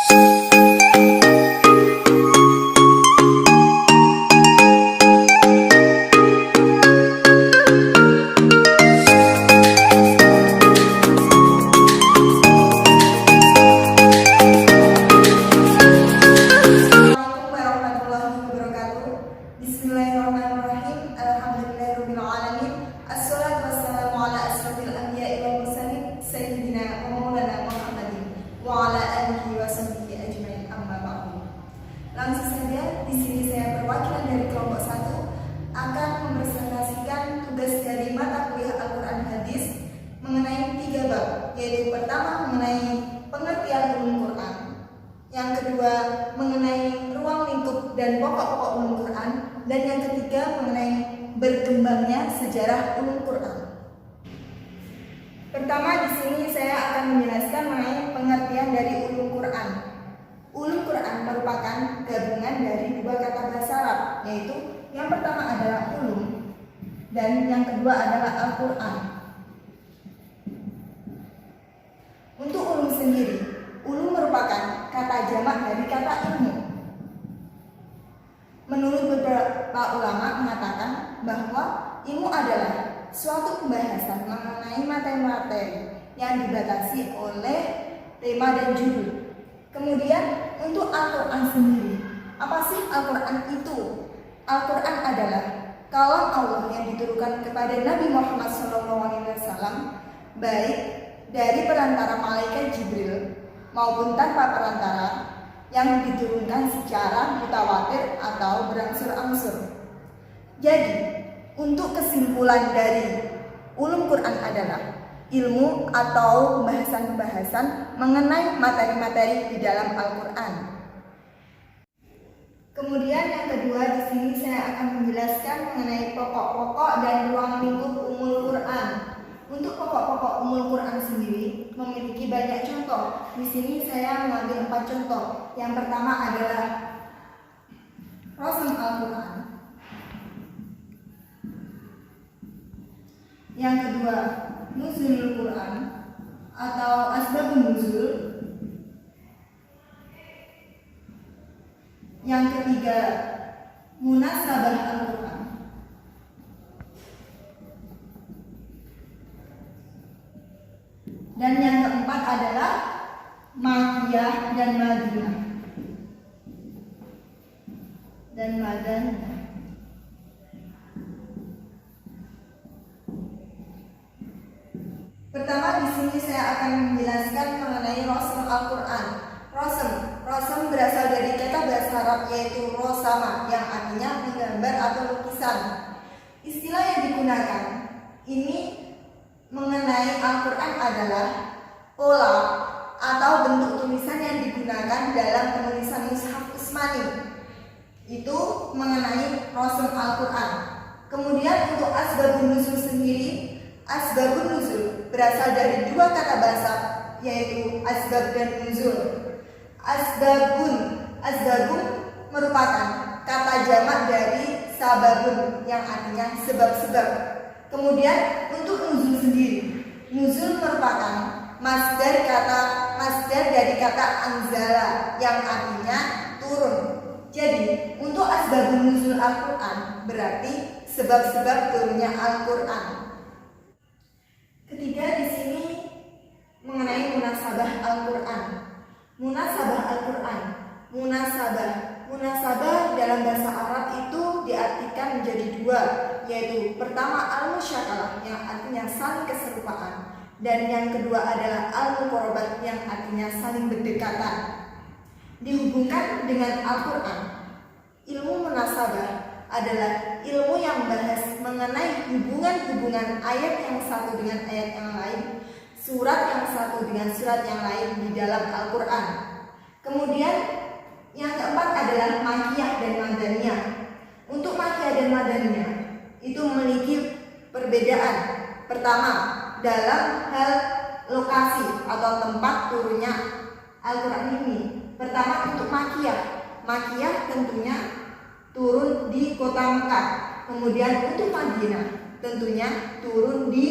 Bismillahirrahmanirrahim. Alhamdulillahirrahmanirrahim. Assalatu wassalamu ala asrafil anbiya'i wal mursalin sayyidina wa maulana Muhammadin wa ala alihi wa sahbihi ajmain, amma ba'du. Langsung saja, di sini saya perwakilan dari kelompok 1 akan mempresentasikan tugas dari mata kuliah Al-Qur'an Hadis mengenai 3 bab, yaitu pertama mengenai pengertian ulum Quran, yang kedua mengenai ruang lingkup dan pokok-pokok ulum Quran, dan yang ketiga mengenai berkembangnya sejarah ulum Quran. Pertama, di sini saya akan menjelaskan mengenai pengertian dari ulum Quran. Ulum Quran merupakan gabungan dari 2 kata bahasa Arab, yaitu yang pertama adalah ulum dan yang kedua adalah Al-Quran. Untuk ulum sendiri, ulum merupakan kata jamak dari kata ilmu. Menurut beberapa ulama mengatakan bahwa ilmu adalah suatu pembahasan mengenai materi-materi yang dibatasi oleh tema dan judul. Kemudian untuk Al-Quran sendiri, apa sih Al-Quran itu? Al-Quran adalah kalam Allah yang diturunkan kepada Nabi Muhammad SAW, baik dari perantara malaikat Jibril maupun tanpa perantara, yang diturunkan secara mutawatir atau berangsur-angsur. Jadi, untuk kesimpulan dari ulum Quran adalah ilmu atau pembahasan-pembahasan mengenai materi-materi di dalam Al-Quran. Kemudian yang kedua, di sini saya akan menjelaskan mengenai pokok-pokok dan ruang lingkup umul Quran. Untuk pokok-pokok umul Quran sendiri memiliki banyak contoh. Di sini saya mengambil 4 contoh. Yang pertama adalah Rasul Al-Quran. Yang kedua, Nuzulul Quran atau Asbabun Nuzul. Yang ketiga, Munasabah Al-Quran. Dan yang keempat adalah Makkiyah dan Madinah. Pertama, di sini saya akan menjelaskan mengenai Rasul Al-Quran. Rasam berasal dari kata bahasa Arab yaitu rosama, yang artinya menggambar atau lukisan. Istilah yang digunakan ini mengenai Al-Quran adalah pola atau bentuk tulisan yang digunakan dalam penulisan mushaf Utsmani. Itu mengenai Rasul Al-Quran. Kemudian untuk Asbabun Nuzul sendiri, Asbabun Nuzul berasal dari 2 kata bahasa, yaitu asbab dan nuzul. Asbabun merupakan kata jamak dari sababun, yang artinya sebab-sebab. Kemudian untuk nuzul sendiri, nuzul merupakan masdar dari kata anzala, yang artinya turun. Jadi untuk asbabun nuzul Al-Quran berarti sebab-sebab turunnya Al-Quran. Ketiga, di sini mengenai munasabah Al-Quran. Munasabah Al-Quran. Munasabah dalam bahasa Arab itu diartikan menjadi 2, yaitu pertama al-musyakalah, yang artinya saling keserupaan, dan yang kedua adalah al-muqarabah, yang artinya saling berdekatan. Dihubungkan dengan Al-Quran, ilmu munasabah adalah ilmu yang membahas mengenai hubungan-hubungan ayat yang satu dengan ayat yang lain, surat yang satu dengan surat yang lain di dalam Al-Quran. Kemudian yang keempat adalah Makkiyah dan Madaniyah. Untuk Makkiyah dan Madaniyah itu memiliki perbedaan. Pertama, dalam hal lokasi atau tempat turunnya Al-Quran ini. Pertama, untuk Makkiyah tentunya turun di kota Mekah. Kemudian untuk Madinah tentunya turun di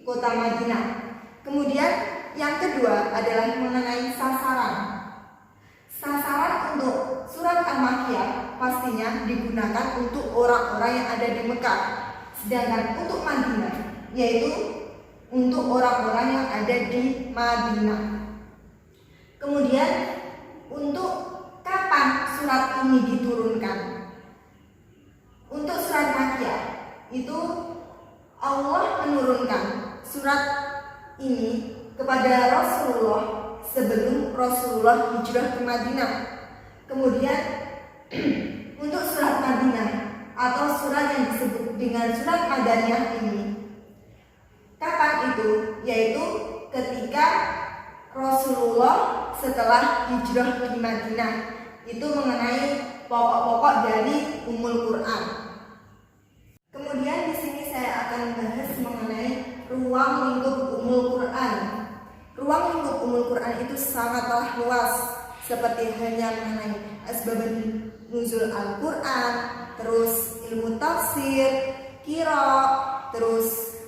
kota Madinah. Kemudian yang kedua adalah mengenai sasaran. untuk orang-orang yang ada di Mekah. Sedangkan untuk Madinah yaitu untuk orang-orang yang ada di Madinah. Kemudian untuk kapan surat ini diturunkan? Untuk surat Makkiyah itu Allah menurunkan surat ini kepada Rasulullah sebelum Rasulullah hijrah ke Madinah. Kemudian untuk surat Madinah atau surat yang disebut dengan surat Madaniyah ini, kapan itu? Yaitu ketika Rasulullah setelah hijrah ke Madinah, itu mengenai pokok-pokok dari Ummul Quran. Kemudian di sini saya akan membahas mengenai ruang lingkup Ummul Quran. Ruang lingkup Ummul Quran itu sangatlah luas, seperti hanya mengenai asbabun nuzul Al-Quran, terus ilmu tafsir, qira, terus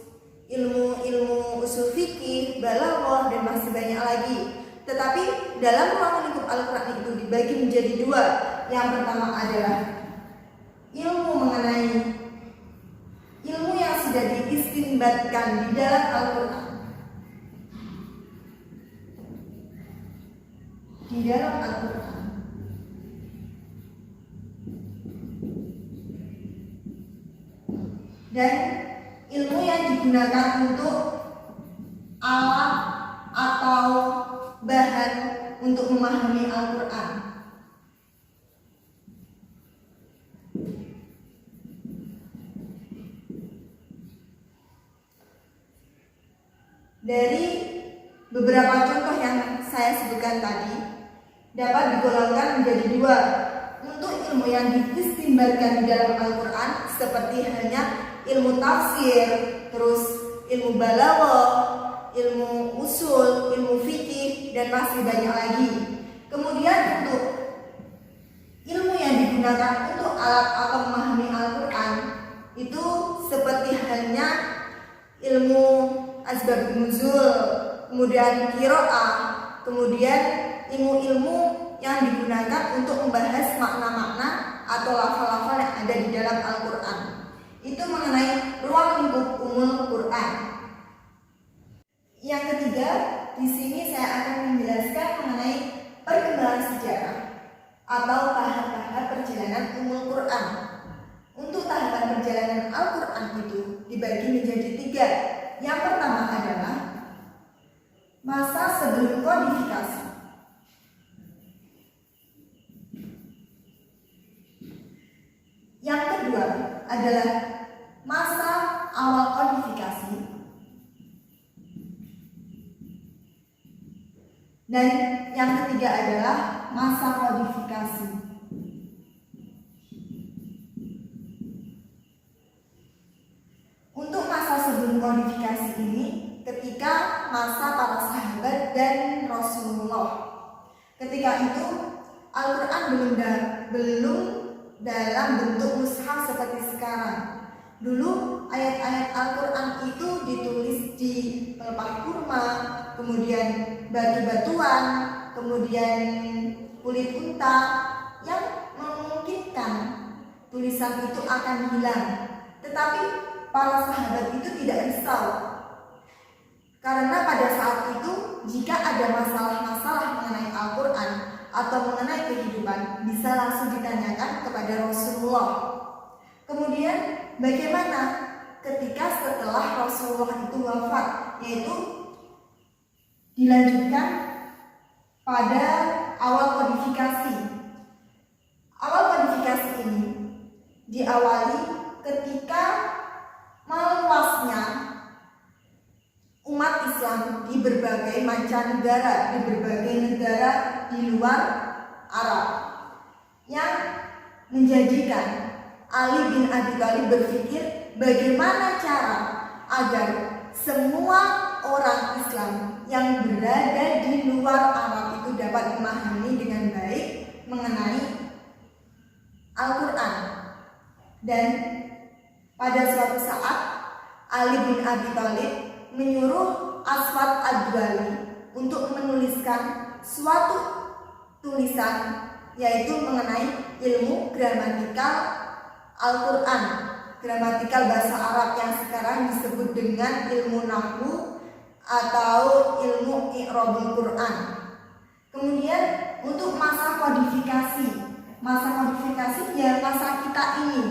ilmu usul fikih, balaghah, dan masih banyak lagi. Tetapi dalam ruang lingkup Al-Quran itu dibagi menjadi dua. Yang pertama adalah ilmu mengenai ilmu yang sudah diistinbatkan di dalam Al-Quran. Di dalam Al-Quran. Dan ilmu yang digunakan untuk alat atau bahan untuk memahami Al-Quran. Dari beberapa contoh yang saya sebutkan tadi dapat digolongkan menjadi dua. Untuk ilmu yang diistinbatkan di dalam Al-Quran seperti hanya ilmu tafsir, terus ilmu balaghah, ilmu usul, ilmu fikih, dan masih banyak lagi. Kemudian untuk ilmu yang digunakan untuk alat atau memahami Al-Quran itu seperti halnya ilmu asbab nuzul, kemudian qiraah, kemudian ilmu-ilmu yang digunakan untuk membahas makna-makna atau lafal-lafal yang ada di dalam Al-Quran. Itu mengenai ruang lingkup Ummul Quran. Yang ketiga, di sini saya akan menjelaskan mengenai perkembangan sejarah atau tahap-tahap perjalanan Ummul Quran. Untuk tahapan perjalanan Al-Quran itu dibagi menjadi tiga. Yang pertama adalah masa sebelum kodifikasi. Yang kedua adalah masa awal kodifikasi. Dan yang ketiga adalah masa kodifikasi. Untuk masa sebelum kodifikasi ini ketika masa para sahabat dan Rasulullah. Ketika itu Al-Quran belum dalam bentuk mushaf seperti sekarang. Dulu ayat-ayat Al-Quran itu ditulis di pelepah kurma, kemudian batu-batuan, kemudian kulit unta, yang memungkinkan tulisan itu akan hilang. Tetapi para sahabat itu tidak risau, karena pada saat itu jika ada masalah-masalah mengenai Al-Quran atau mengenai kehidupan bisa langsung ditanyakan kepada Rasulullah. Kemudian bagaimana ketika setelah Rasulullah itu wafat, yaitu dilanjutkan pada awal kodifikasi. Awal kodifikasi ini diawali ketika meluasnya umat Islam di berbagai mancanegara, di berbagai negara di luar Arab, yang menjadikan Ali bin Abi Thalib berpikir bagaimana cara agar semua orang Islam yang berada di luar Arab itu dapat memahami dengan baik mengenai Al-Quran. Dan pada suatu saat Ali bin Abi Thalib menyuruh Aswad Ad-Duali untuk menuliskan suatu tulisan, yaitu mengenai ilmu gramatikal Al-Quran, gramatikal bahasa Arab yang sekarang disebut dengan ilmu nahwu atau ilmu i'rabul Quran. Kemudian untuk masa kodifikasi ya masa kita ini,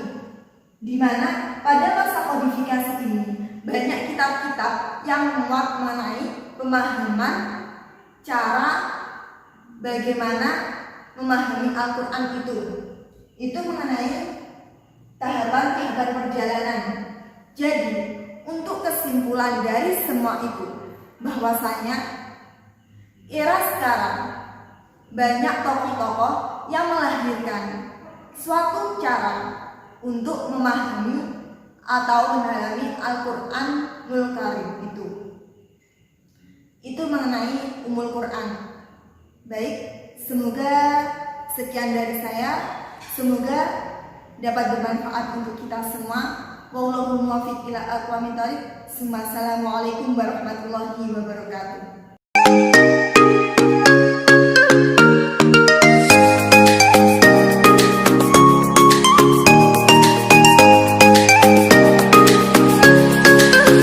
di mana pada masa kodifikasi ini banyak kitab-kitab yang memuat mengenai pemahaman cara bagaimana memahami Al-Quran itu mengenai tahapan-tahapan perjalanan. Jadi untuk kesimpulan dari semua itu bahwasanya era sekarang banyak tokoh-tokoh yang melahirkan suatu cara untuk memahami atau mendalami Al-Quranul Karim itu mengenai Ummul Quran. Baik, semoga sekian dari saya, semoga dapat bermanfaat untuk kita semua. Wallahul muwaffiq ila aqwamit thoriq. Assalamualaikum warahmatullahi wabarakatuh.